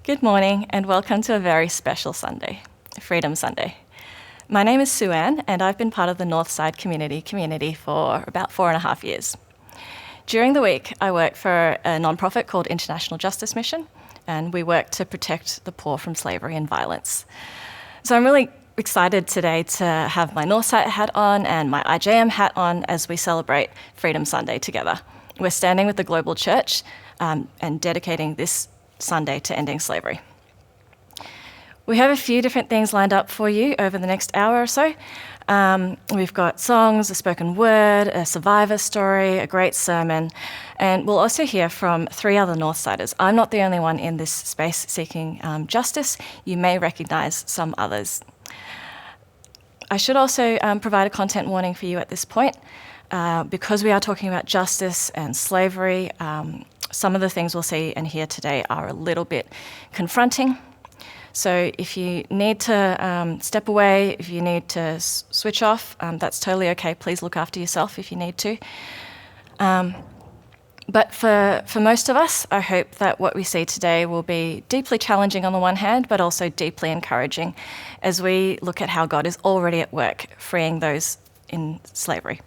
Good morning and welcome to a very special Sunday, Freedom Sunday. My name is Sue-Ann and I've been part of the Northside community for about 4.5 years. During the week, I work for a nonprofit called International Justice Mission, and we work to protect the poor from slavery and violence. So I'm really excited today to have my Northside hat on and my IJM hat on as we celebrate Freedom Sunday together. We're standing with the global church and dedicating this Sunday to ending slavery. We have a few different things lined up for you over the next hour or so. We've got songs, a spoken word, a survivor story, a great sermon, and we'll also hear from 3 other Northsiders. I'm not the only one in this space seeking justice. You may recognise some others. I should also provide a content warning for you at this point. Because we are talking about justice and slavery, some of the things we'll see and hear today are a little bit confronting. So if you need to step away, if you need to switch off, that's totally okay. Please look after yourself if you need to. But for most of us, I hope that what we see today will be deeply challenging on the one hand, but also deeply encouraging as we look at how God is already at work freeing those in slavery.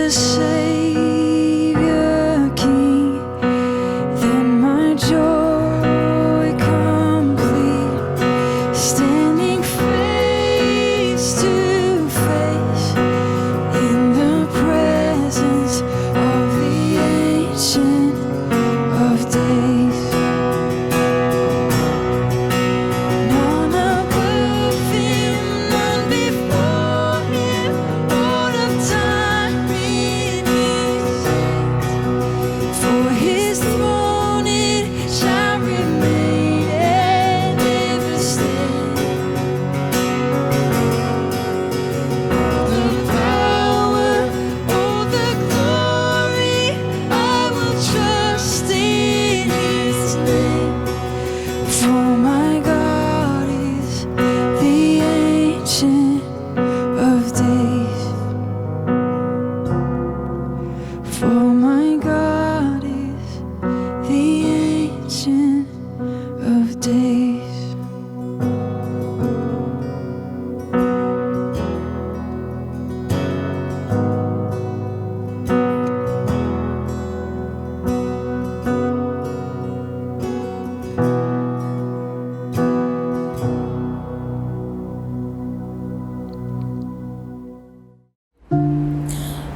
Savior King, then my joy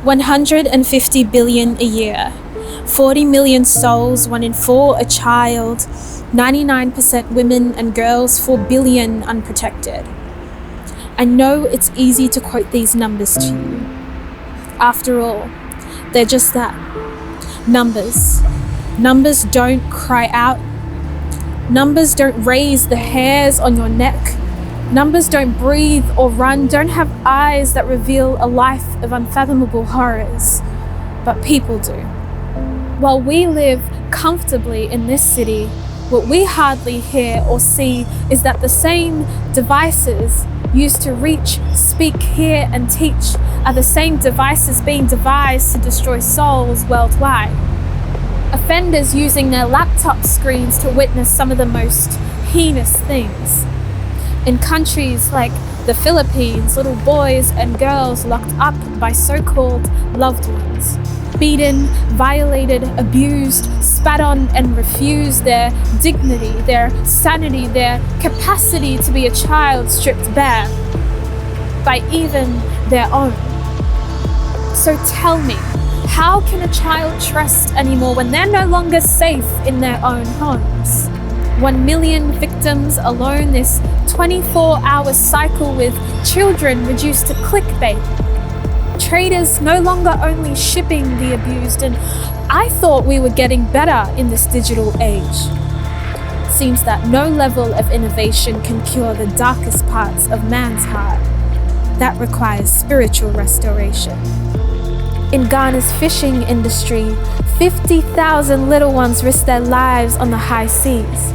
150 billion a year, 40 million souls, 1 in 4 a child, 99% women and girls, 4 billion unprotected. I know it's easy to quote these numbers to you. After all, they're just that, numbers. Numbers don't cry out. Numbers don't raise the hairs on your neck. Numbers don't breathe or run, don't have eyes that reveal a life of unfathomable horrors. But people do. While we live comfortably in this city, what we hardly hear or see is that the same devices used to reach, speak, hear, and teach are the same devices being devised to destroy souls worldwide. Offenders using their laptop screens to witness some of the most heinous things. In countries like the Philippines, little boys and girls locked up by so-called loved ones, beaten, violated, abused, spat on, and refused their dignity, their sanity, their capacity to be a child stripped bare by even their own. So tell me, how can a child trust anymore when they're no longer safe in their own homes? 1 million victims alone, this 24-hour cycle with children reduced to clickbait. Traders no longer only shipping the abused, and I thought we were getting better in this digital age. Seems that no level of innovation can cure the darkest parts of man's heart. That requires spiritual restoration. In Ghana's fishing industry, 50,000 little ones risk their lives on the high seas.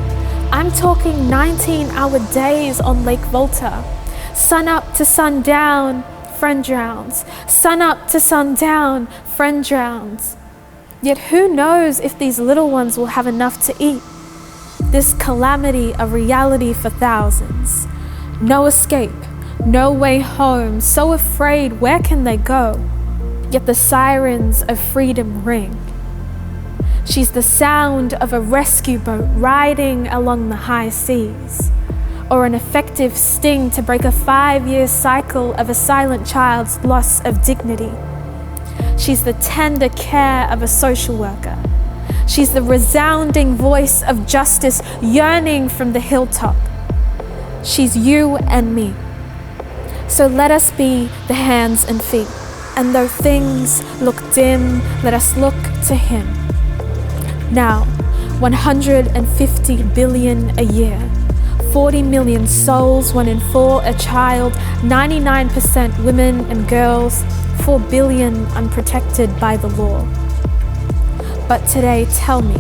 I'm talking 19-hour days on Lake Volta. Sun up to sundown, friend drowns. Sun up to sundown, friend drowns. Yet who knows if these little ones will have enough to eat? This calamity a reality for thousands. No escape, no way home, so afraid, where can they go? Yet the sirens of freedom ring. She's the sound of a rescue boat riding along the high seas, or an effective sting to break a 5-year cycle of a silent child's loss of dignity. She's the tender care of a social worker. She's the resounding voice of justice yearning from the hilltop. She's you and me. So let us be the hands and feet, and though things look dim, let us look to Him. Now, 150 billion a year, 40 million souls, 1 in 4 a child, 99% women and girls, 4 billion unprotected by the law. But today, tell me,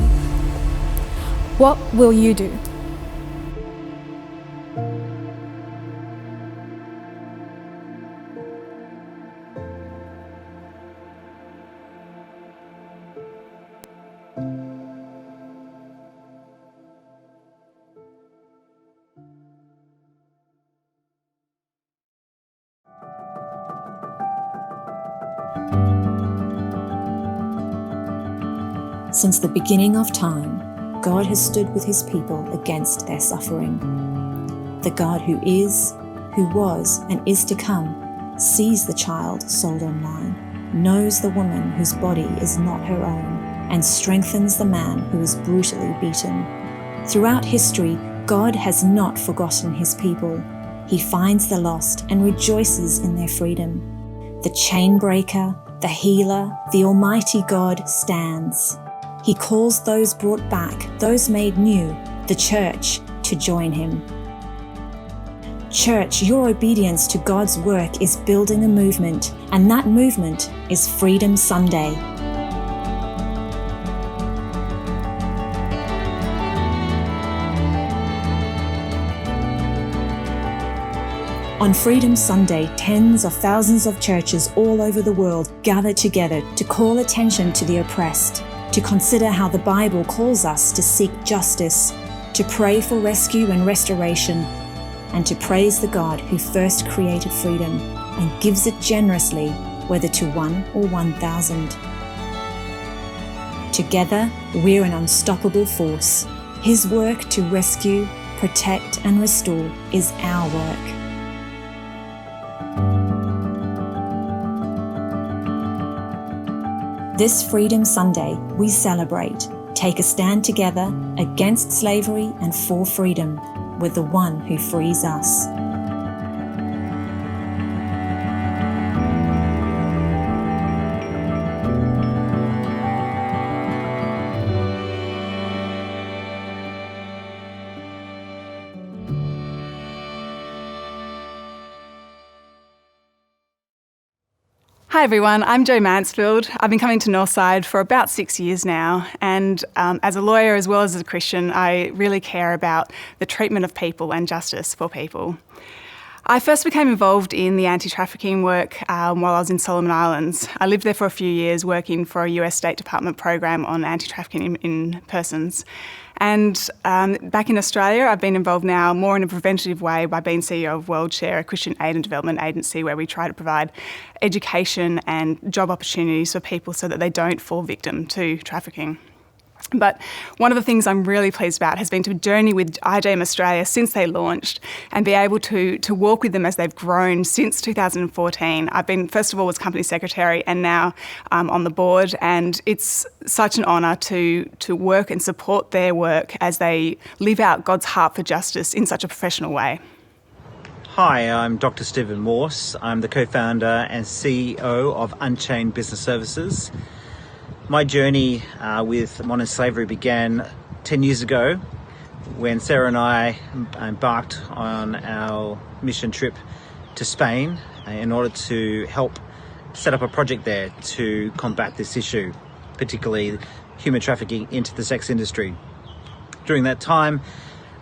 what will you do? Since the beginning of time, God has stood with His people against their suffering. The God who is, who was, and is to come sees the child sold online, knows the woman whose body is not her own, and strengthens the man who is brutally beaten. Throughout history, God has not forgotten His people. He finds the lost and rejoices in their freedom. The chain breaker, the healer, the Almighty God stands. He calls those brought back, those made new, the church, to join Him. Church, your obedience to God's work is building a movement, and that movement is Freedom Sunday. On Freedom Sunday, tens of thousands of churches all over the world gather together to call attention to the oppressed, to consider how the Bible calls us to seek justice, to pray for rescue and restoration, and to praise the God who first created freedom and gives it generously, whether to 1 or 1,000. Together, we're an unstoppable force. His work to rescue, protect, and restore is our work. This Freedom Sunday, we celebrate, take a stand together against slavery and for freedom with the one who frees us. Hi everyone, I'm Jo Mansfield. I've been coming to Northside for about 6 years now, and as a lawyer as well as a Christian, I really care about the treatment of people and justice for people. I first became involved in the anti-trafficking work while I was in Solomon Islands. I lived there for a few years working for a US State Department program on anti-trafficking in persons. And back in Australia, I've been involved now more in a preventative way by being CEO of WorldShare, a Christian aid and development agency where we try to provide education and job opportunities for people so that they don't fall victim to trafficking. But one of the things I'm really pleased about has been to journey with IJM Australia since they launched and be able to walk with them as they've grown since 2014. I've been, first of all, as company secretary and now on the board, and it's such an honour to work and support their work as they live out God's heart for justice in such a professional way. Hi, I'm Dr. Stephen Morse. I'm the co-founder and CEO of Unchained Business Services. My journey with modern slavery began 10 years ago when Sarah and I embarked on our mission trip to Spain in order to help set up a project there to combat this issue, particularly human trafficking into the sex industry. During that time,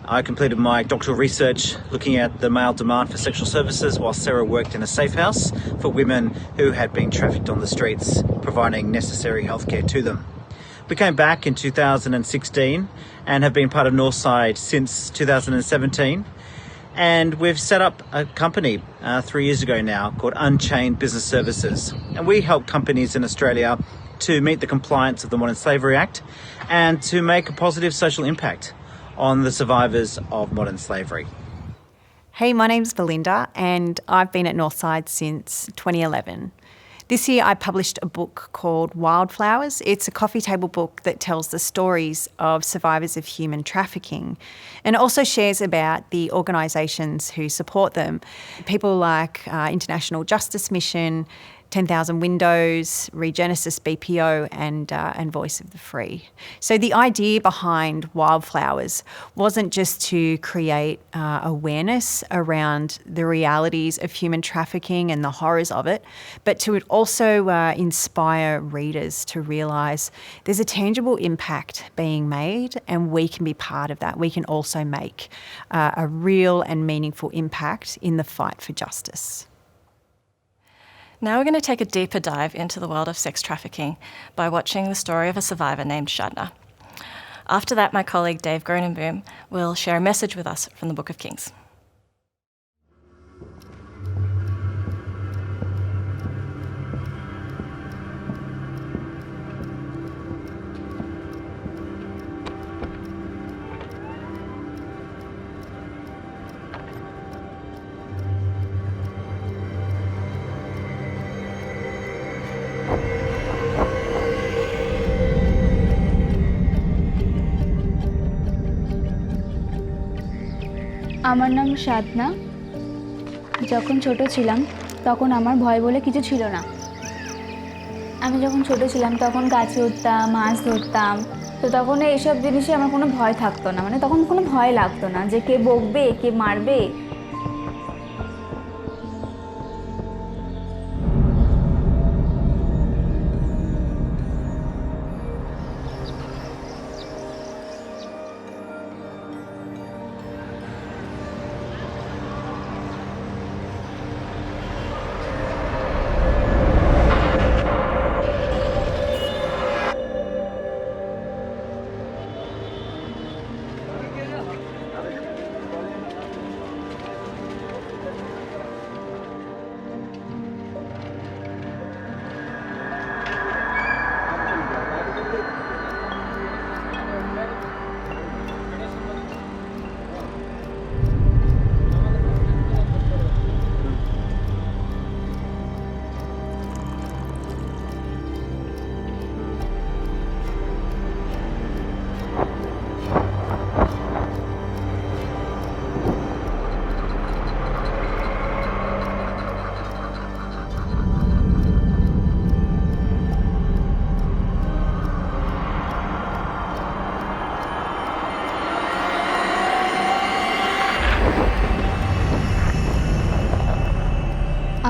I completed my doctoral research looking at the male demand for sexual services while Sarah worked in a safe house for women who had been trafficked on the streets, providing necessary healthcare to them. We came back in 2016 and have been part of Northside since 2017. And we've set up a company 3 years ago now called Unchained Business Services. And we help companies in Australia to meet the compliance of the Modern Slavery Act and to make a positive social impact on the survivors of modern slavery. Hey, my name's Belinda and I've been at Northside since 2011. This year I published a book called Wildflowers. It's a coffee table book that tells the stories of survivors of human trafficking and also shares about the organisations who support them. People like International Justice Mission, 10,000 Windows, Regenesis BPO and Voice of the Free. So the idea behind Wildflowers wasn't just to create awareness around the realities of human trafficking and the horrors of it, but to also inspire readers to realise there's a tangible impact being made and we can be part of that. We can also make a real and meaningful impact in the fight for justice. Now we're going to take a deeper dive into the world of sex trafficking by watching the story of a survivor named Shadna. After that, my colleague Dave Gronenboom will share a message with us from the Book of Kings. আমার নাম সাধনা। যখন ছোট ছিলাম তখন আমার ভয় বলে কিছু ছিল না। আমি যখন ছোট ছিলাম তখন গাছে উঠতাম, মাছ ধরতাম, তো তখন এইসব জিনিসে আমার কোনো ভয় থাকতো না, মানে তখন কোনো ভয় লাগতো না যে কে বকবে, কে মারবে।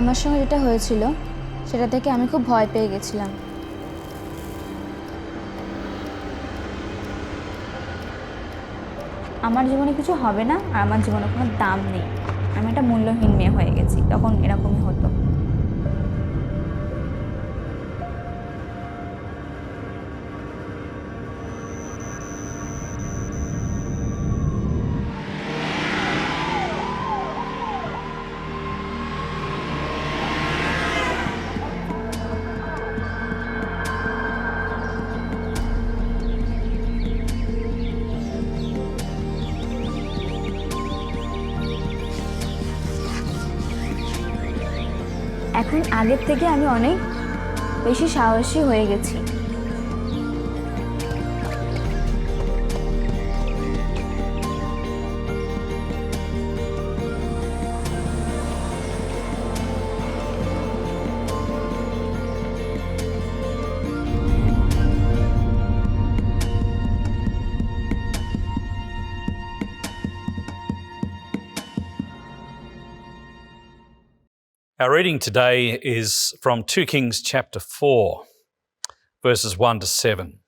আমার সঙ্গে যেটা হয়েছিল সেটা থেকে আমি খুব ভয় পেয়ে গেছিলাম। আমার জীবনে কিছু হবে না আর আমার জীবনে কোনো দাম নেই, আমি একটা মূল্যহীন মেয়ে হয়ে গেছি, তখন এরকমই হতো। এখন আগের থেকে আমি অনেক বেশি সাহসী হয়ে গেছি। Our reading today is from 2 Kings chapter 4, verses 1 to 7.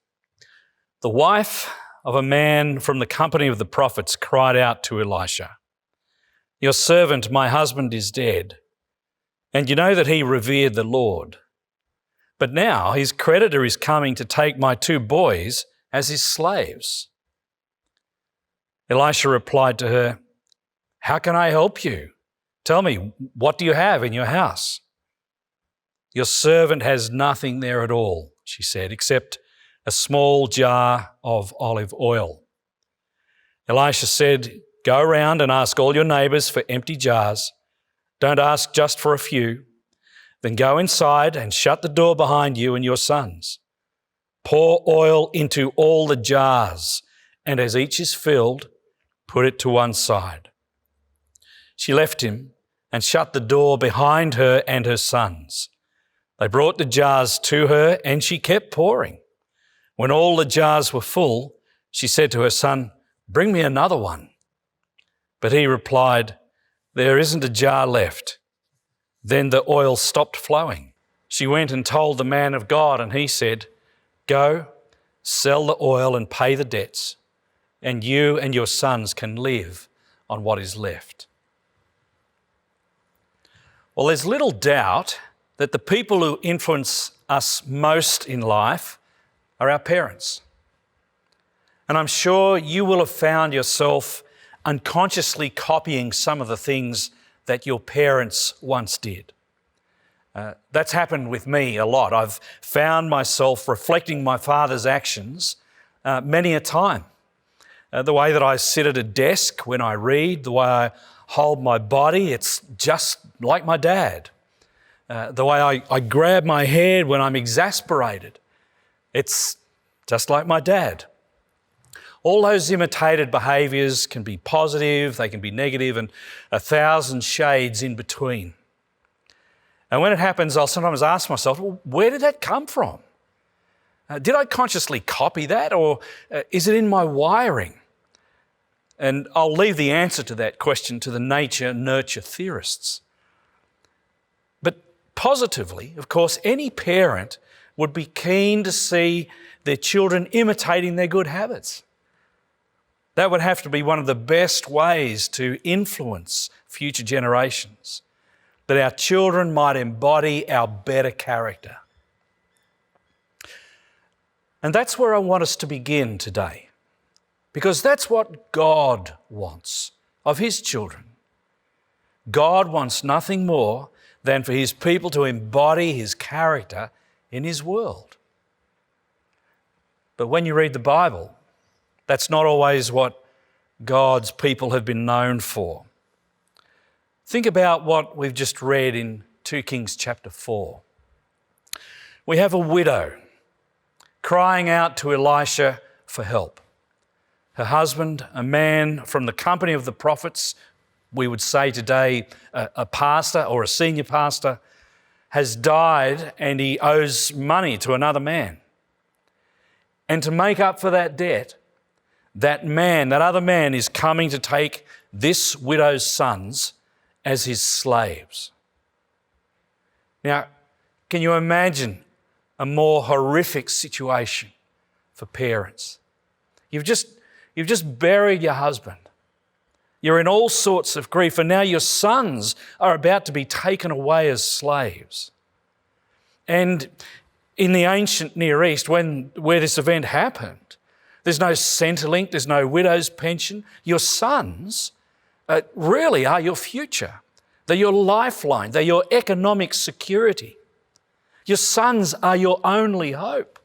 The wife of a man from the company of the prophets cried out to Elisha, "Your servant, my husband, is dead, and you know that he revered the Lord. But now his creditor is coming to take my 2 boys as his slaves." Elisha replied to her, "How can I help you? Tell me, what do you have in your house?" "Your servant has nothing there at all," she said, "except a small jar of olive oil." Elisha said, "Go around and ask all your neighbours for empty jars. Don't ask just for a few. Then go inside and shut the door behind you and your sons. Pour oil into all the jars, and as each is filled, put it to one side." She left him and shut the door behind her and her sons. They brought the jars to her, and she kept pouring. When all the jars were full, she said to her son, "Bring me another one." But he replied, "There isn't a jar left." Then the oil stopped flowing. She went and told the man of God, and he said, "Go, sell the oil and pay the debts, and you and your sons can live on what is left." Well, there's little doubt that the people who influence us most in life are our parents. And I'm sure you will have found yourself unconsciously copying some of the things that your parents once did. That's happened with me a lot. I've found myself reflecting my father's actions many a time. The way that I sit at a desk when I read, the way I hold my body, it's just like my dad. The way I grab my head when I'm exasperated, it's just like my dad. All those imitated behaviours can be positive, they can be negative, and 1,000 shades in between. And when it happens, I'll sometimes ask myself, well, where did that come from? Did I consciously copy that, or is it in my wiring? And I'll leave the answer to that question to the nature-nurture theorists. But positively, of course, any parent would be keen to see their children imitating their good habits. That would have to be one of the best ways to influence future generations, that our children might embody our better character. And that's where I want us to begin today, because that's what God wants of His children. God wants nothing more than for His people to embody His character in His world. But when you read the Bible, that's not always what God's people have been known for. Think about what we've just read in 2 Kings chapter 4. We have a widow crying out to Elisha for help. Her husband, a man from the company of the prophets, we would say today a pastor or a senior pastor, has died and he owes money to another man. And to make up for that debt, that other man is coming to take this widow's sons as his slaves. Now, can you imagine a more horrific situation for parents? You've just buried your husband. You're in all sorts of grief, and now your sons are about to be taken away as slaves. And in the ancient Near East, where this event happened, there's no Centrelink, there's no widow's pension. Your sons really are your future. They're your lifeline. They're your economic security. Your sons are your only hope.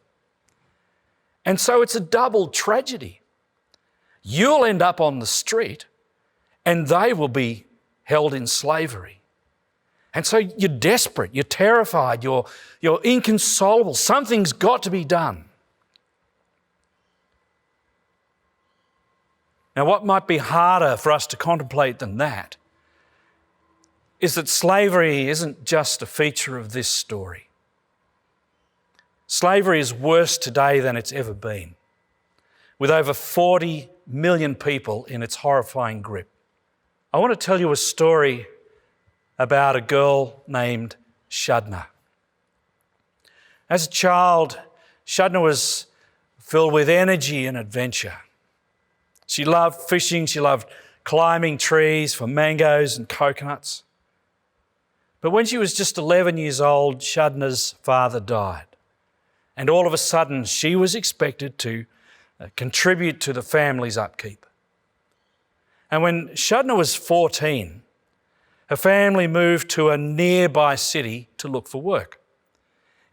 And so it's a double tragedy. You'll end up on the street and they will be held in slavery. And so you're desperate, you're terrified, you're inconsolable. Something's got to be done. Now, what might be harder for us to contemplate than that is that slavery isn't just a feature of this story. Slavery is worse today than it's ever been, with over 40 million people in its horrifying grip. I want to tell you a story about a girl named Shadna. As a child, Shadna was filled with energy and adventure. She loved fishing, she loved climbing trees for mangoes and coconuts. But when she was just 11 years old, Shadna's father died. And all of a sudden, she was expected to contribute to the family's upkeep. And when Shadna was 14, her family moved to a nearby city to look for work.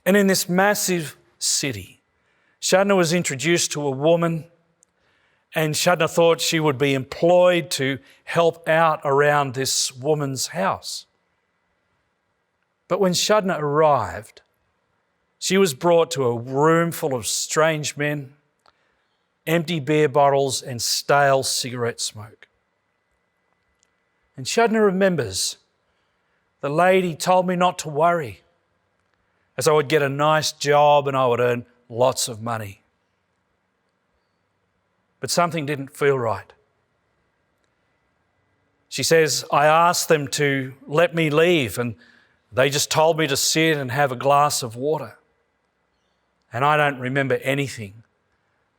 And in this massive city, Shadna was introduced to a woman, and Shadna thought she would be employed to help out around this woman's house. But when Shadna arrived, she was brought to a room full of strange men, empty beer bottles and stale cigarette smoke. And Shadna remembers, the lady told me not to worry, as I would get a nice job and I would earn lots of money. But something didn't feel right. She says, I asked them to let me leave and they just told me to sit and have a glass of water. And I don't remember anything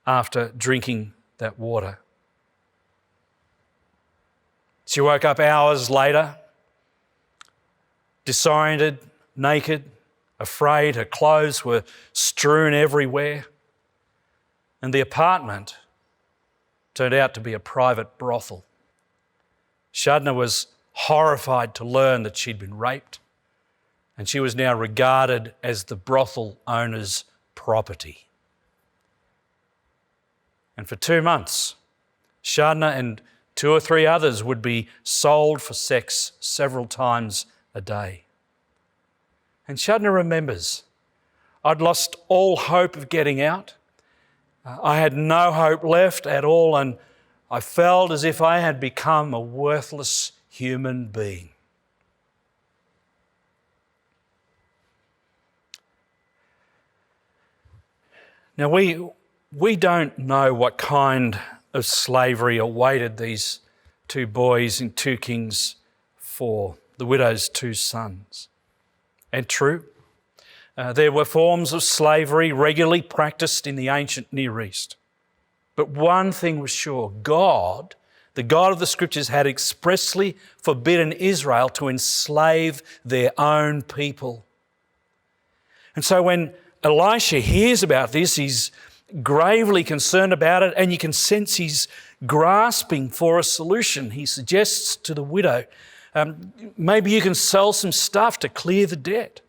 after drinking that water. She woke up hours later, disoriented, naked, afraid. Her clothes were strewn everywhere. And the apartment turned out to be a private brothel. Shadna was horrified to learn that she'd been raped, and she was now regarded as the brothel owner's property. And for 2 months, Shadna and 2 or 3 others would be sold for sex several times a day. And Shadna remembers, I'd lost all hope of getting out. I had no hope left at all, and I felt as if I had become a worthless human being. Now, we don't know what kind of slavery awaited these 2 boys in 2 Kings 4, the widow's 2 sons. And true, there were forms of slavery regularly practiced in the ancient Near East. But one thing was sure, God, the God of the Scriptures, had expressly forbidden Israel to enslave their own people. And so when Elisha hears about this, he's gravely concerned about it, and you can sense he's grasping for a solution. He suggests to the widow, maybe you can sell some stuff to clear the debt.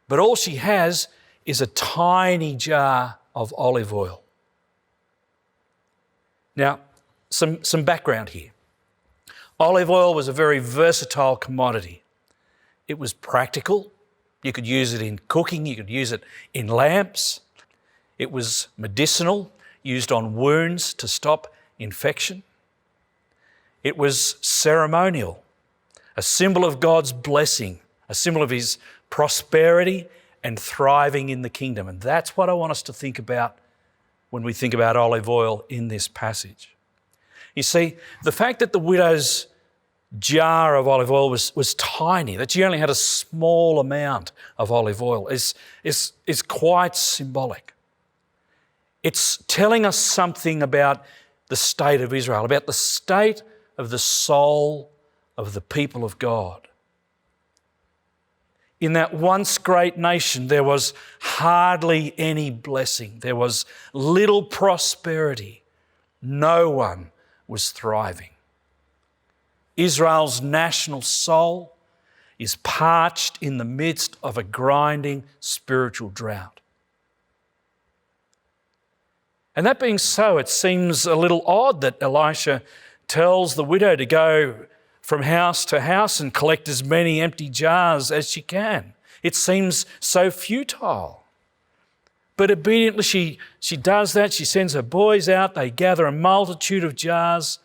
But all she has is a tiny jar of olive oil. Now, some background here. Olive oil was a very versatile commodity. It was practical. You could use it in cooking, you could use it in lamps. It was medicinal, used on wounds to stop infection. It was ceremonial, a symbol of God's blessing, a symbol of His prosperity and thriving in the kingdom. And that's what I want us to think about when we think about olive oil in this passage. You see, the fact that the widow's jar of olive oil was tiny, that she only had a small amount of olive oil is quite symbolic. It's telling us something about the state of Israel, about the state of the soul of the people of God. In that once great nation, there was hardly any blessing. There was little prosperity. No one was thriving. Israel's national soul is parched in the midst of a grinding spiritual drought. And that being so, it seems a little odd that Elisha tells the widow to go from house to house and collect as many empty jars as she can. It seems so futile. But obediently she does that. She sends her boys out. They gather a multitude of jars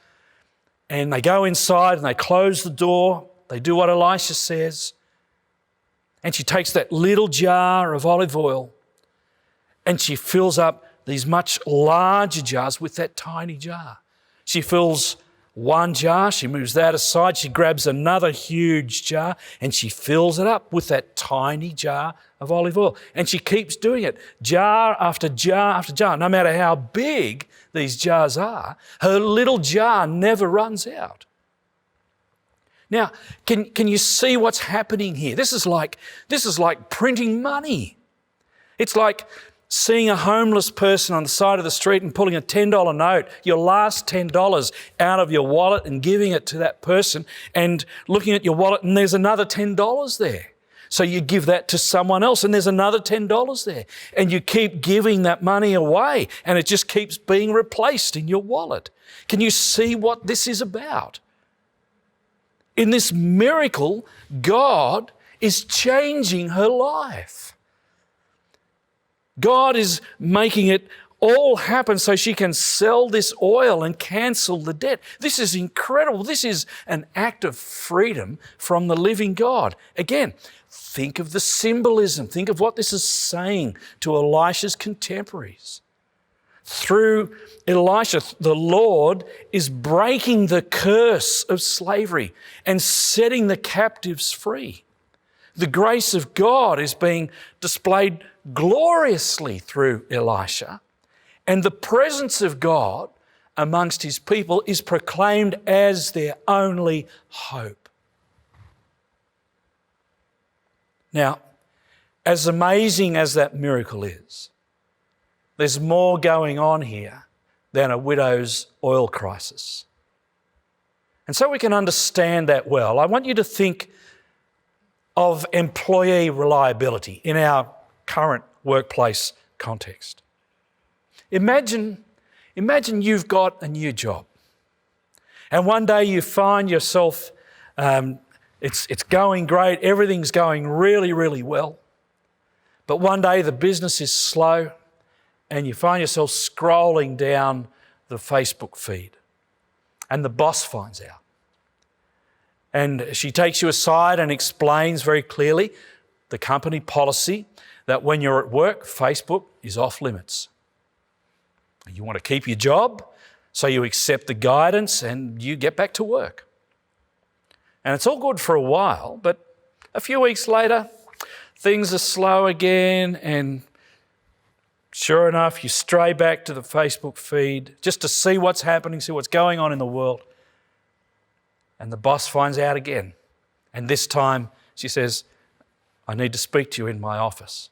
and they go inside and they close the door. They do what Elisha says. And she takes that little jar of olive oil and she fills up these much larger jars with that tiny jar. She fills one jar, she moves that aside, she grabs another huge jar and she fills it up with that tiny jar of olive oil. And she keeps doing it, jar after jar after jar. No matter how big these jars are, her little jar never runs out. Now, can you see what's happening here? This is like printing money. It's like seeing a homeless person on the side of the street and pulling a $10 note, your last $10 out of your wallet and giving it to that person, and looking at your wallet and there's another $10 there. So you give that to someone else and there's another $10 there. And you keep giving that money away and it just keeps being replaced in your wallet. Can you see what this is about? In this miracle, God is changing her life. God is making it all happen so she can sell this oil and cancel the debt. This is incredible. This is an act of freedom from the living God. Again, think of the symbolism. Think of what this is saying to Elisha's contemporaries. Through Elisha, the Lord is breaking the curse of slavery and setting the captives free. The grace of God is being displayed gloriously through Elisha, and the presence of God amongst his people is proclaimed as their only hope. Now, as amazing as that miracle is, there's more going on here than a widow's oil crisis. And so we can understand that well. I want you to think of employee reliability in our current workplace context. Imagine you've got a new job and one day you find yourself, it's going great, everything's going really, really well. But one day the business is slow and you find yourself scrolling down the Facebook feed and the boss finds out. And she takes you aside and explains very clearly the company policy that when you're at work, Facebook is off limits. You want to keep your job, so you accept the guidance and you get back to work. And it's all good for a while, but a few weeks later, things are slow again, and sure enough, you stray back to the Facebook feed just to see what's happening, see what's going on in the world. And the boss finds out again. And this time she says, I need to speak to you in my office.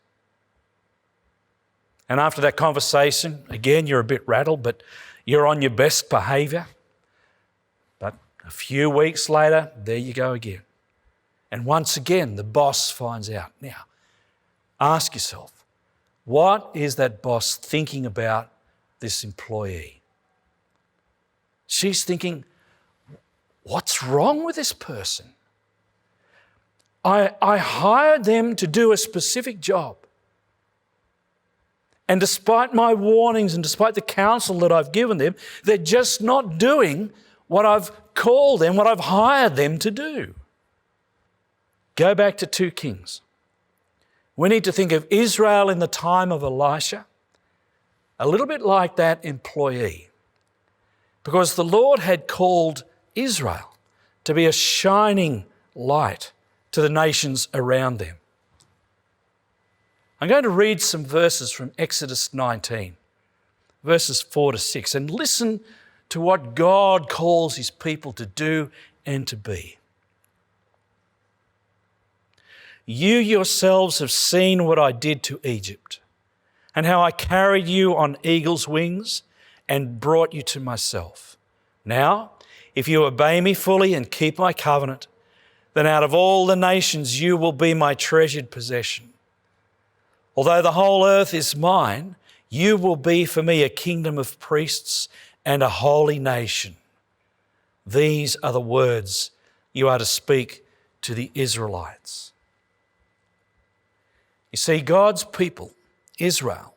And after that conversation, again, you're a bit rattled, but you're on your best behaviour. But a few weeks later, there you go again. And once again, the boss finds out. Now, ask yourself, what is that boss thinking about this employee? She's thinking, what's wrong with this person? I hired them to do a specific job. And despite my warnings and despite the counsel that I've given them, they're just not doing what I've called them, what I've hired them to do. Go back to 2 Kings. We need to think of Israel in the time of Elisha a little bit like that employee, because the Lord had called Israel to be a shining light to the nations around them. I'm going to read some verses from Exodus 19, verses 4 to 6, and listen to what God calls his people to do and to be. You yourselves have seen what I did to Egypt, and how I carried you on eagle's wings and brought you to myself. Now, if you obey me fully and keep my covenant, then out of all the nations you will be my treasured possession. Although the whole earth is mine, you will be for me a kingdom of priests and a holy nation. These are the words you are to speak to the Israelites. You see, God's people, Israel,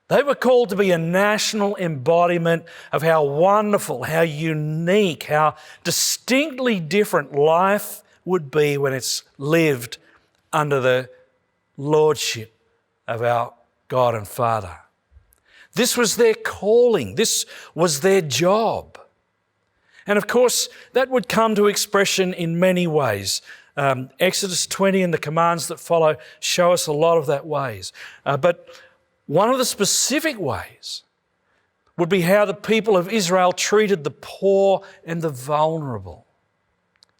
they were called to be a national embodiment of how wonderful, how unique, how distinctly different life would be when it's lived under the lordship of our God and Father. This was their calling. This was their job. And of course, that would come to expression in many ways. Exodus 20 and the commands that follow show us a lot of that ways. But one of the specific ways would be how the people of Israel treated the poor and the vulnerable,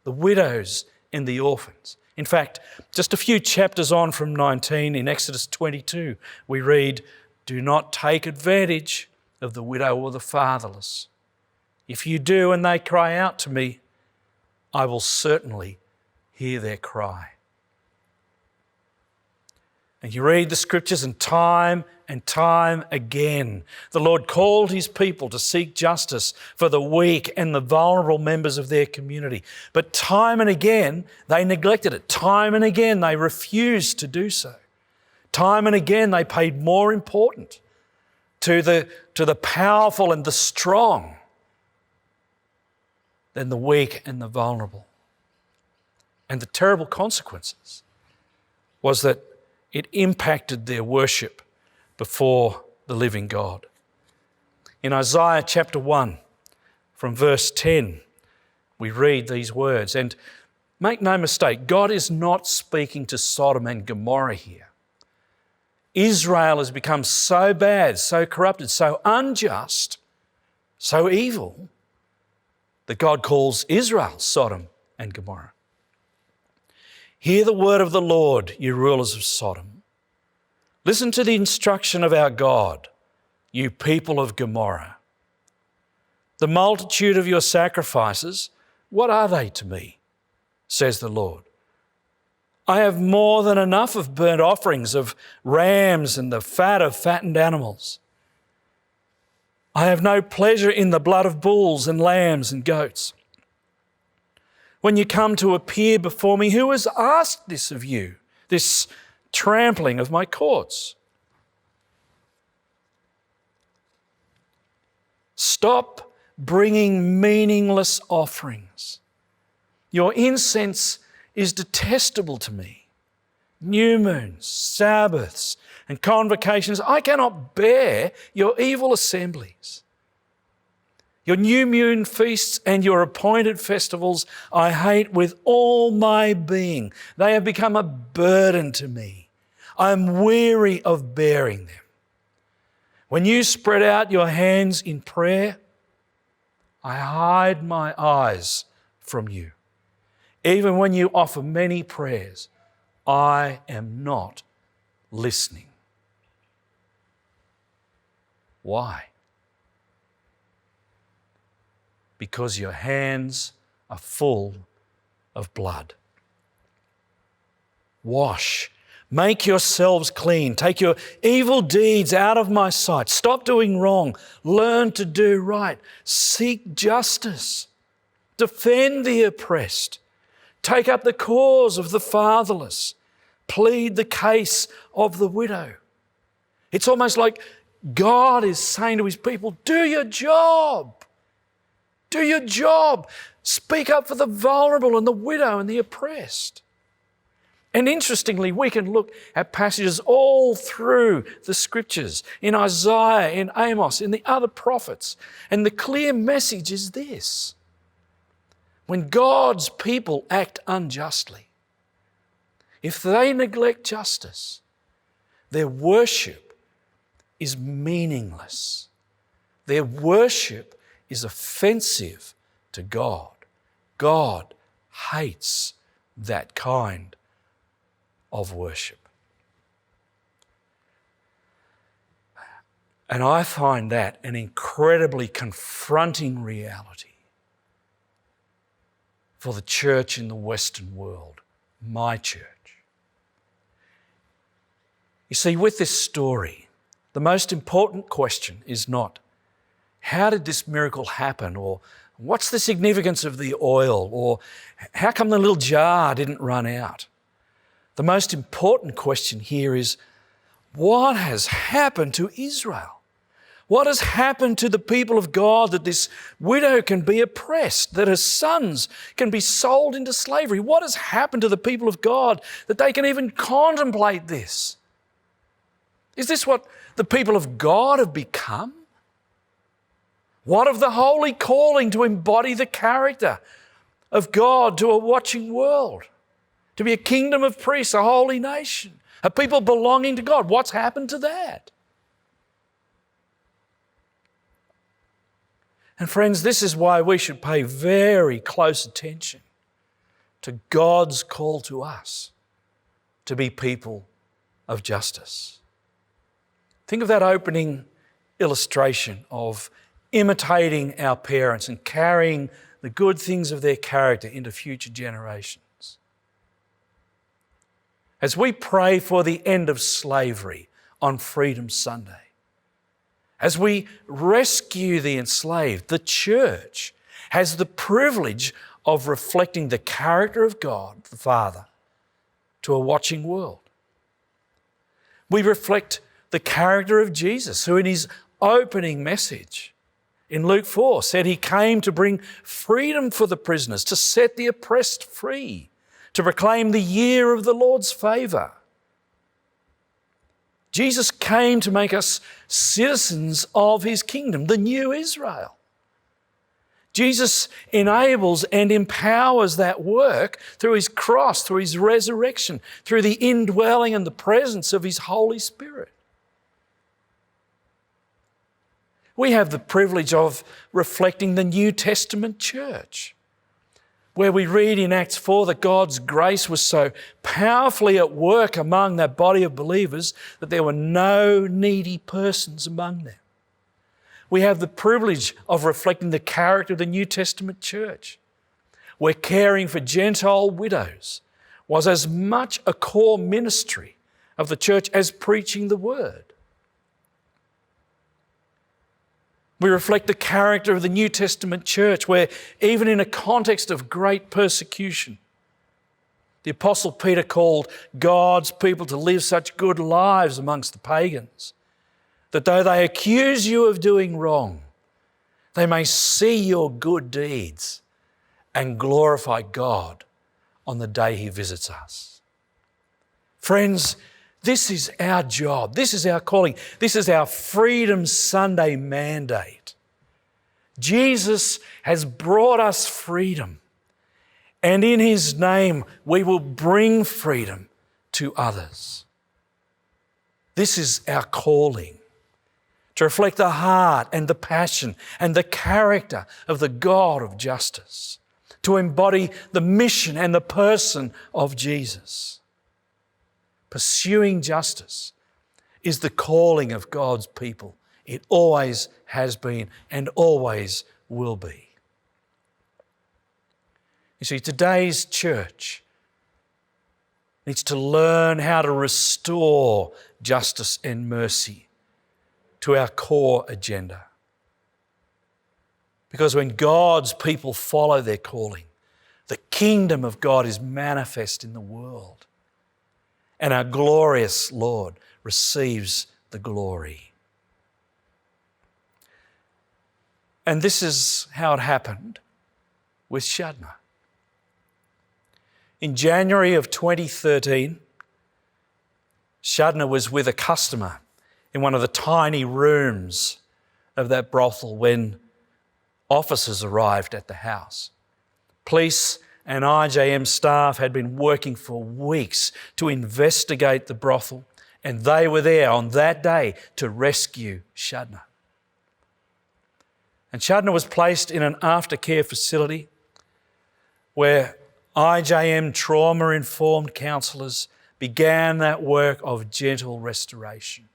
the widows and the orphans. In fact, just a few chapters on from 19 in Exodus 22, we read, "Do not take advantage of the widow or the fatherless. If you do and they cry out to me, I will certainly hear their cry." And you read the scriptures and time again, the Lord called his people to seek justice for the weak and the vulnerable members of their community. But time and again, they neglected it. Time and again, they refused to do so. Time and again, they paid more importance to the powerful and the strong than the weak and the vulnerable. And the terrible consequences was that it impacted their worship before the living God. In Isaiah chapter 1, from verse 10, we read these words. And make no mistake, God is not speaking to Sodom and Gomorrah here. Israel has become so bad, so corrupted, so unjust, so evil, that God calls Israel Sodom and Gomorrah. Hear the word of the Lord, you rulers of Sodom. Listen to the instruction of our God, you people of Gomorrah. The multitude of your sacrifices, what are they to me, says the Lord? I have more than enough of burnt offerings of rams and the fat of fattened animals. I have no pleasure in the blood of bulls and lambs and goats. When you come to appear before me, who has asked this of you, this trampling of my courts? Stop bringing meaningless offerings. Your incense is detestable to me. New moons, Sabbaths, and convocations, I cannot bear your evil assemblies. Your new moon feasts and your appointed festivals I hate with all my being. They have become a burden to me. I am weary of bearing them. When you spread out your hands in prayer, I hide my eyes from you. Even when you offer many prayers, I am not listening. Why? Because your hands are full of blood. Wash, make yourselves clean. Take your evil deeds out of my sight. Stop doing wrong. Learn to do right. Seek justice. Defend the oppressed. Take up the cause of the fatherless. Plead the case of the widow. It's almost like God is saying to his people, do your job. Do your job. Speak up for the vulnerable and the widow and the oppressed. And interestingly, we can look at passages all through the scriptures, in Isaiah, in Amos, in the other prophets. And the clear message is this. when God's people act unjustly, if they neglect justice, their worship is meaningless. Their worship is offensive to God. God hates that kind of worship. And I find that an incredibly confronting reality for the church in the Western world, my church. You see, with this story, the most important question is not, how did this miracle happen? Or what's the significance of the oil? Or how come the little jar didn't run out? The most important question here is, what has happened to Israel? What has happened to the people of God that this widow can be oppressed, that her sons can be sold into slavery? What has happened to the people of God that they can even contemplate this? Is this what the people of God have become? What of the holy calling to embody the character of God to a watching world, to be a kingdom of priests, a holy nation, a people belonging to God? What's happened to that? And friends, this is why we should pay very close attention to God's call to us to be people of justice. Think of that opening illustration of imitating our parents and carrying the good things of their character into future generations. As we pray for the end of slavery on Freedom Sunday, as we rescue the enslaved, the church has the privilege of reflecting the character of God, the Father, to a watching world. We reflect the character of Jesus, who in his opening message in Luke 4 said he came to bring freedom for the prisoners, to set the oppressed free, to proclaim the year of the Lord's favour. Jesus came to make us citizens of his kingdom, the new Israel. Jesus enables and empowers that work through his cross, through his resurrection, through the indwelling and the presence of his Holy Spirit. We have the privilege of reflecting the New Testament church, where we read in Acts 4 that God's grace was so powerfully at work among that body of believers that there were no needy persons among them. We have the privilege of reflecting the character of the New Testament church, where caring for Gentile widows was as much a core ministry of the church as preaching the word. We reflect the character of the New Testament church, where even in a context of great persecution, the Apostle Peter called God's people to live such good lives amongst the pagans, that though they accuse you of doing wrong, they may see your good deeds and glorify God on the day he visits us. Friends, this is our job. This is our calling. This is our Freedom Sunday mandate. Jesus has brought us freedom, and in his name we will bring freedom to others. This is our calling, to reflect the heart and the passion and the character of the God of justice, to embody the mission and the person of Jesus. Pursuing justice is the calling of God's people. It always has been and always will be. You see, today's church needs to learn how to restore justice and mercy to our core agenda. Because when God's people follow their calling, the kingdom of God is manifest in the world, and our glorious Lord receives the glory. And this is how it happened with Shadna. In January of 2013, Shadna was with a customer in one of the tiny rooms of that brothel when officers arrived at the house. Police and IJM staff had been working for weeks to investigate the brothel, and they were there on that day to rescue Shadna. And Shadna was placed in an aftercare facility where IJM trauma-informed counsellors began that work of gentle restoration.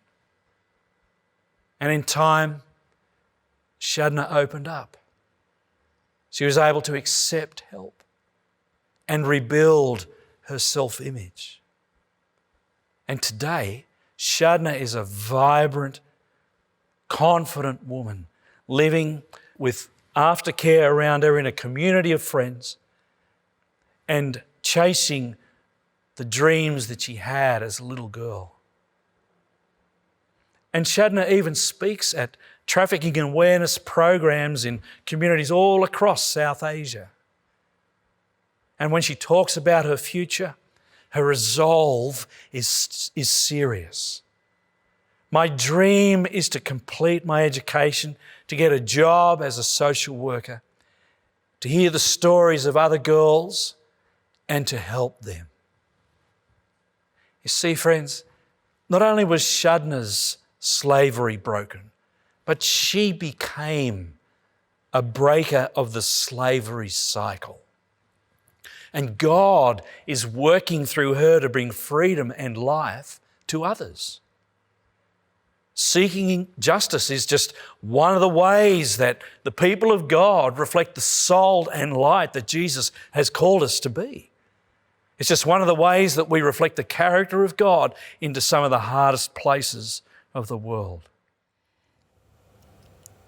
And in time, Shadna opened up. She was able to accept help and rebuild her self-image. And today, Shadna is a vibrant, confident woman living with aftercare around her in a community of friends and chasing the dreams that she had as a little girl. And Shadna even speaks at trafficking awareness programs in communities all across South Asia. And when she talks about her future, her resolve is serious. My dream is to complete my education, to get a job as a social worker, to hear the stories of other girls and to help them. You see, friends, not only was Shadna's slavery broken, but she became a breaker of the slavery cycle. And God is working through her to bring freedom and life to others. Seeking justice is just one of the ways that the people of God reflect the salt and light that Jesus has called us to be. It's just one of the ways that we reflect the character of God into some of the hardest places of the world.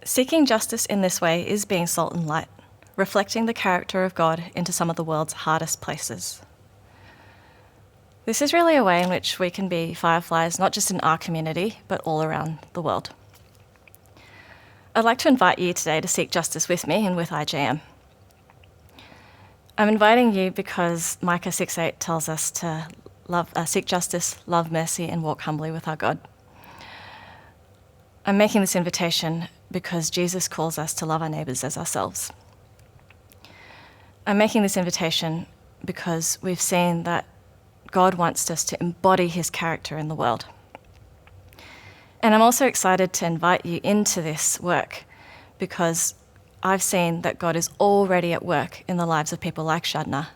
Seeking justice in this way is being salt and light, reflecting the character of God into some of the world's hardest places. This is really a way in which we can be fireflies, not just in our community, but all around the world. I'd like to invite you today to seek justice with me and with IJM. I'm inviting you because Micah 6:8 tells us to seek justice, love mercy, and walk humbly with our God. I'm making this invitation because Jesus calls us to love our neighbours as ourselves. I'm making this invitation because we've seen that God wants us to embody his character in the world. And I'm also excited to invite you into this work because I've seen that God is already at work in the lives of people like Shadna,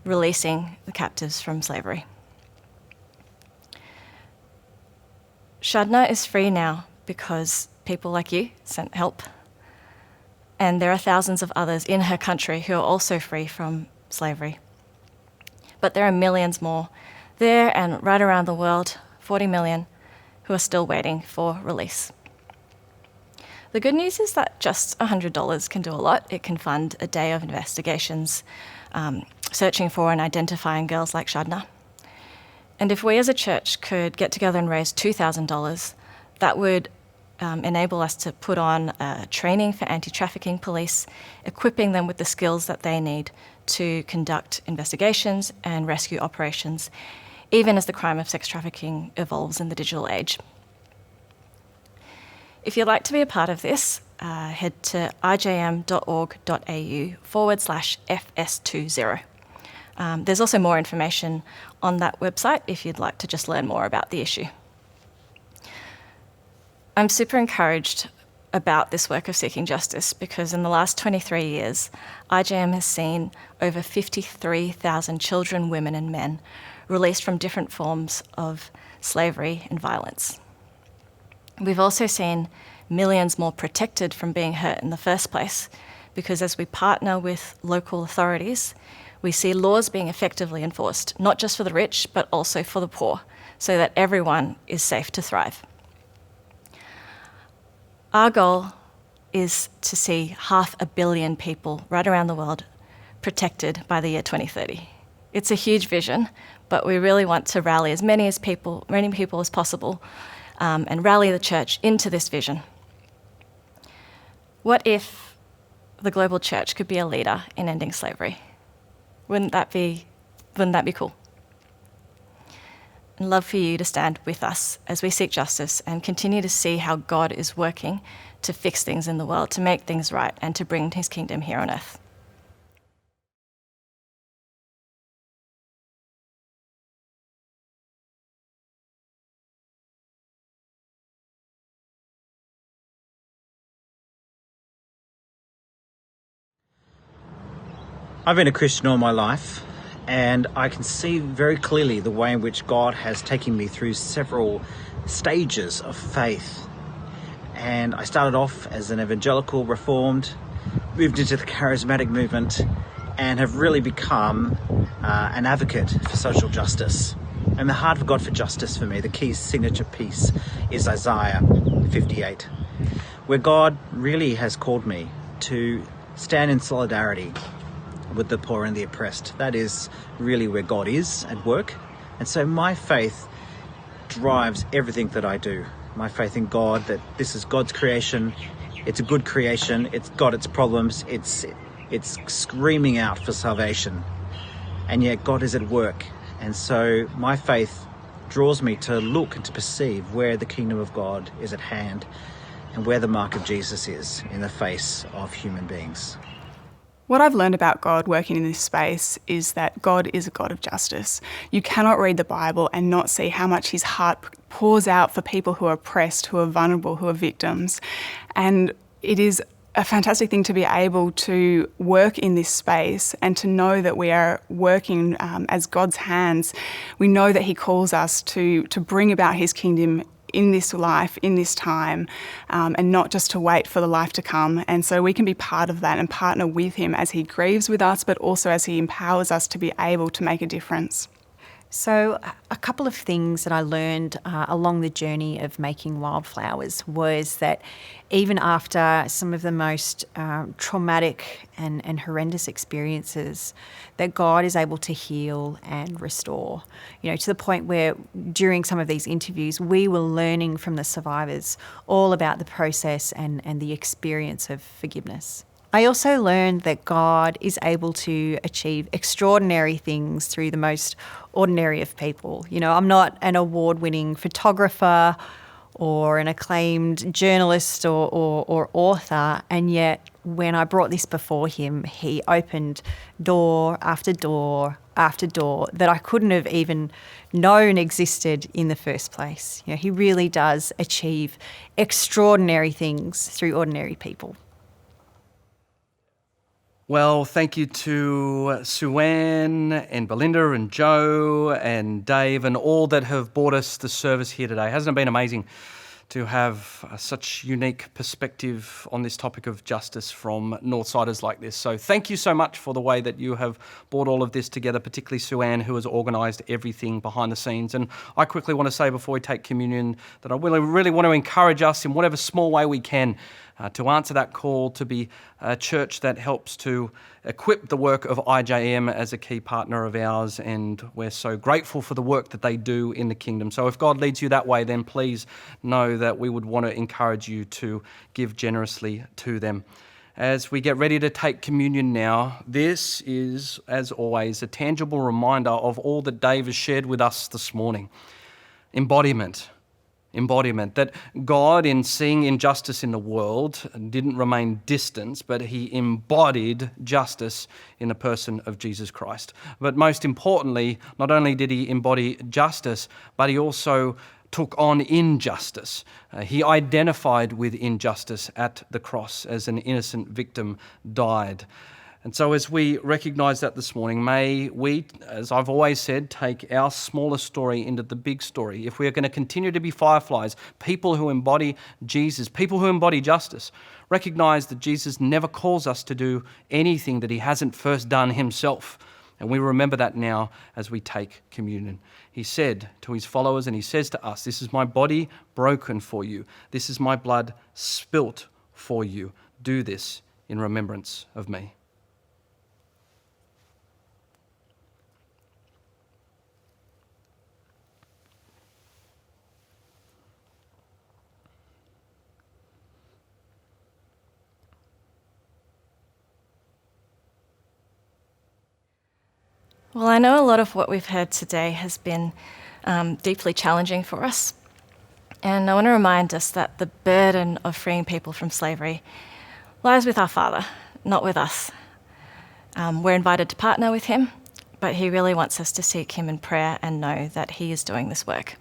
releasing the captives from slavery. Shadna is free now because people like you sent help. And there are thousands of others in her country who are also free from slavery. But there are millions more there and right around the world, 40 million, who are still waiting for release. The good news is that just $100 can do a lot. It can fund a day of investigations, searching for and identifying girls like Shadna. And if we as a church could get together and raise $2,000, that would enable us to put on training for anti-trafficking police, equipping them with the skills that they need to conduct investigations and rescue operations, even as the crime of sex trafficking evolves in the digital age. If you'd like to be a part of this, head to ijm.org.au/FS20. There's also more information on that website if you'd like to just learn more about the issue. I'm super encouraged about this work of seeking justice because in the last 23 years, IJM has seen over 53,000 children, women and men released from different forms of slavery and violence. We've also seen millions more protected from being hurt in the first place because as we partner with local authorities, we see laws being effectively enforced, not just for the rich, but also for the poor, so that everyone is safe to thrive. Our goal is to see 500 million people right around the world protected by the year 2030. It's a huge vision, but we really want to rally as many people as possible and rally the church into this vision. What if the global church could be a leader in ending slavery? Wouldn't that be cool? I'd love for you to stand with us as we seek justice and continue to see how God is working to fix things in the world, to make things right, and to bring his kingdom here on earth. I've been a Christian all my life, and I can see very clearly the way in which God has taken me through several stages of faith. And I started off as an evangelical, reformed, moved into the charismatic movement, and have really become an advocate for social justice. And the heart of God for justice for me, the key signature piece, is Isaiah 58, where God really has called me to stand in solidarity with the poor and the oppressed. That is really where God is at work. And so my faith drives everything that I do. My faith in God, that this is God's creation. It's a good creation. It's got its problems. It's screaming out for salvation. And yet God is at work. And so my faith draws me to look and to perceive where the kingdom of God is at hand and where the mark of Jesus is in the face of human beings. What I've learned about God working in this space is that God is a God of justice. You cannot read the Bible and not see how much his heart pours out for people who are oppressed, who are vulnerable, who are victims. And it is a fantastic thing to be able to work in this space and to know that we are working as God's hands. We know that he calls us to bring about his kingdom in this life, in this time, and not just to wait for the life to come. And so we can be part of that and partner with him as he grieves with us, but also as he empowers us to be able to make a difference. So a couple of things that I learned along the journey of making Wildflowers was that even after some of the most traumatic and horrendous experiences, that God is able to heal and restore. You know, to the point where during some of these interviews, we were learning from the survivors all about the process and the experience of forgiveness. I also learned that God is able to achieve extraordinary things through the most ordinary of people. You know, I'm not an award-winning photographer or an acclaimed journalist or author, and yet when I brought this before him, he opened door after door after door that I couldn't have even known existed in the first place. You know, he really does achieve extraordinary things through ordinary people. Well, thank you to Sue-Ann and Belinda and Joe and Dave and all that have brought us the service here today. Hasn't it been amazing to have such unique perspective on this topic of justice from Northsiders like this? So thank you so much for the way that you have brought all of this together, particularly Sue-Ann, who has organised everything behind the scenes. And I quickly want to say before we take communion that I really want to encourage us in whatever small way we can to answer that call to be a church that helps to equip the work of IJM as a key partner of ours, and we're so grateful for the work that they do in the kingdom. So if God leads you that way, then please know that we would want to encourage you to give generously to them. As we get ready to take communion now, this is, as always, a tangible reminder of all that Dave has shared with us this morning. Embodiment, that God, in seeing injustice in the world, didn't remain distant, but he embodied justice in the person of Jesus Christ. But most importantly, not only did he embody justice, but he also took on injustice. He identified with injustice at the cross as an innocent victim died. And so as we recognise that this morning, may we, as I've always said, take our smaller story into the big story. If we are going to continue to be fireflies, people who embody Jesus, people who embody justice, recognise that Jesus never calls us to do anything that he hasn't first done himself. And we remember that now as we take communion. He said to his followers, and he says to us, "This is my body broken for you. This is my blood spilt for you. Do this in remembrance of me." Well, I know a lot of what we've heard today has been deeply challenging for us. And I want to remind us that the burden of freeing people from slavery lies with our Father, not with us. We're invited to partner with him, but he really wants us to seek him in prayer and know that he is doing this work.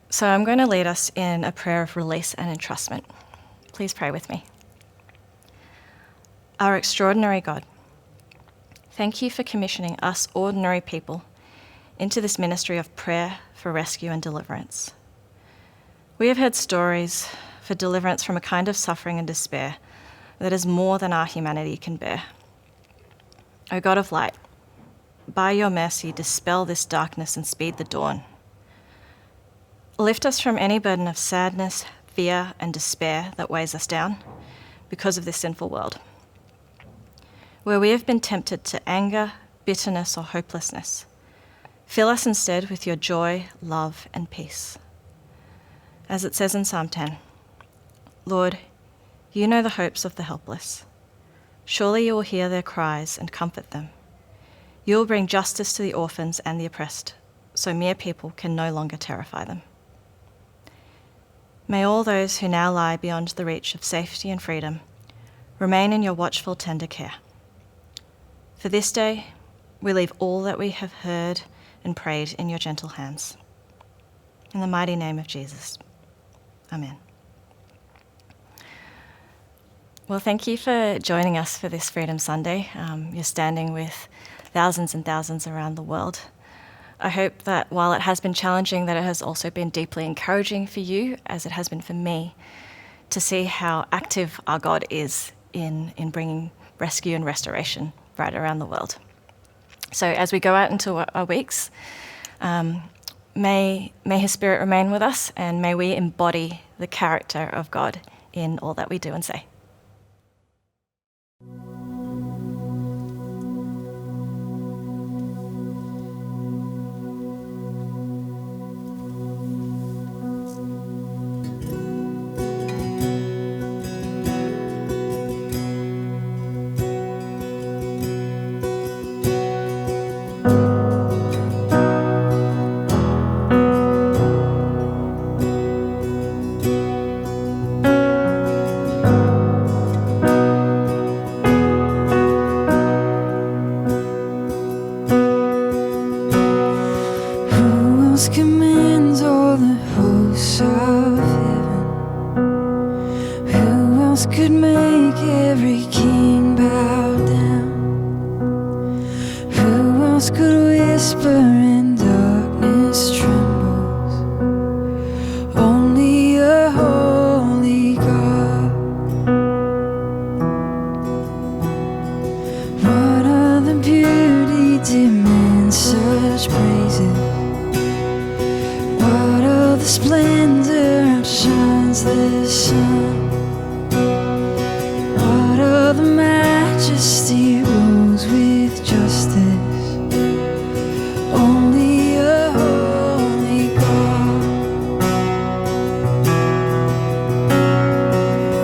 So I'm going to lead us in a prayer of release and entrustment. Please pray with me. Our extraordinary God, thank you for commissioning us ordinary people into this ministry of prayer for rescue and deliverance. We have heard stories for deliverance from a kind of suffering and despair that is more than our humanity can bear. O God of light, by your mercy, dispel this darkness and speed the dawn. Lift us from any burden of sadness, fear, and despair that weighs us down because of this sinful world. Where we have been tempted to anger, bitterness, or hopelessness, fill us instead with your joy, love, and peace. As it says in Psalm 10, Lord, you know the hopes of the helpless. Surely you will hear their cries and comfort them. You will bring justice to the orphans and the oppressed, so mere people can no longer terrify them. May all those who now lie beyond the reach of safety and freedom remain in your watchful, tender care. For this day, we leave all that we have heard and prayed in your gentle hands. In the mighty name of Jesus. Amen. Well, thank you for joining us for this Freedom Sunday. You're standing with thousands and thousands around the world. I hope that while it has been challenging, that it has also been deeply encouraging for you, as it has been for me, to see how active our God is in bringing rescue and restoration right around the world. So as we go out into our weeks, may His Spirit remain with us, and may we embody the character of God in all that we do and say. Commands all the hosts of heaven. Who else could make every king bow down? Who else could whisper and darkness trembles? Only a holy God. What other beauty demands such praises? What of the splendor outshines the sun? What of the majesty rules with justice? Only a holy God.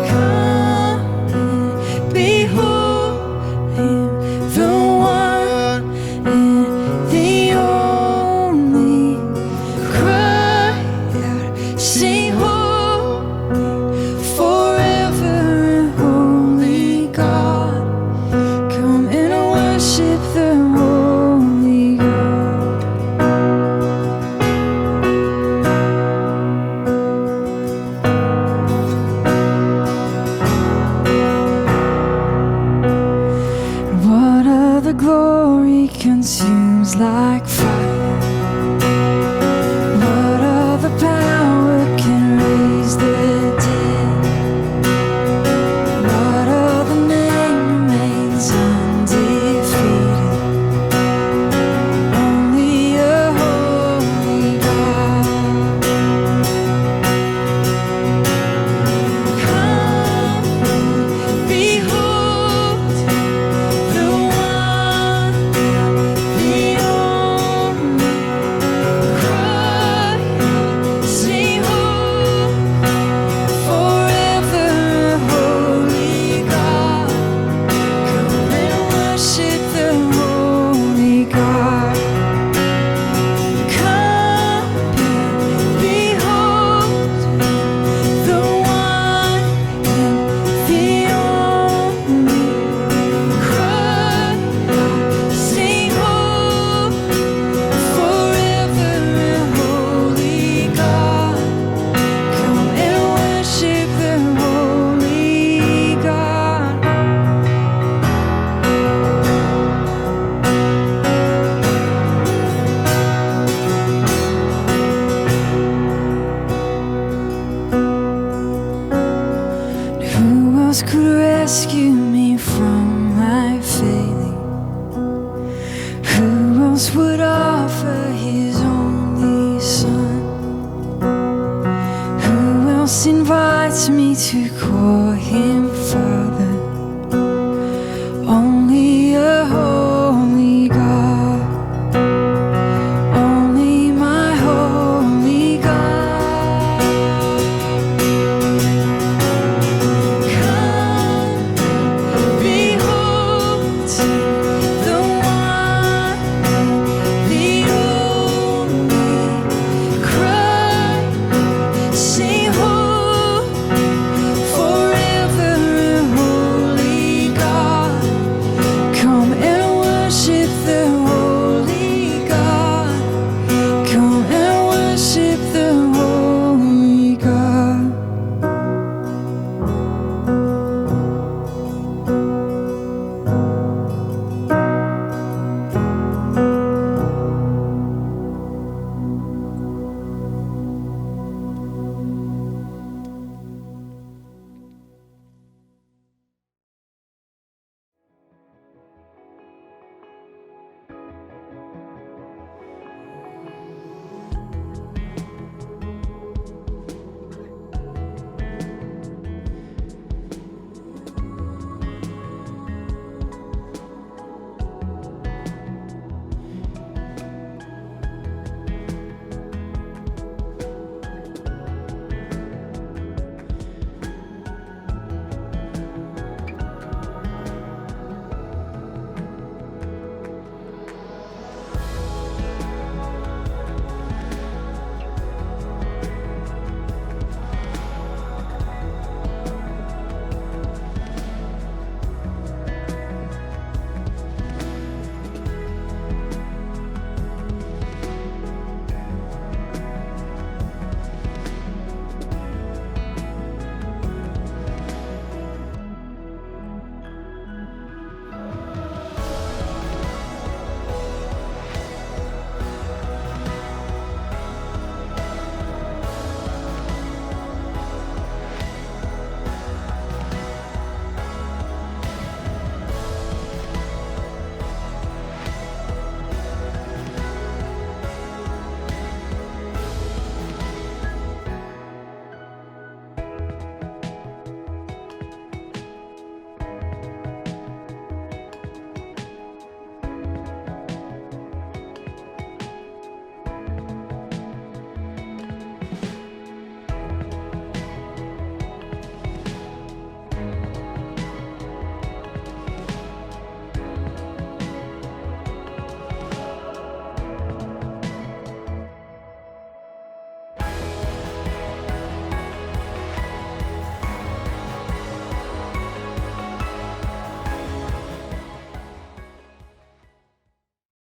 Come and behold Him, the one and the only. Sing holy, forever holy God. Come and worship the holy God. What other glory consumes like fire?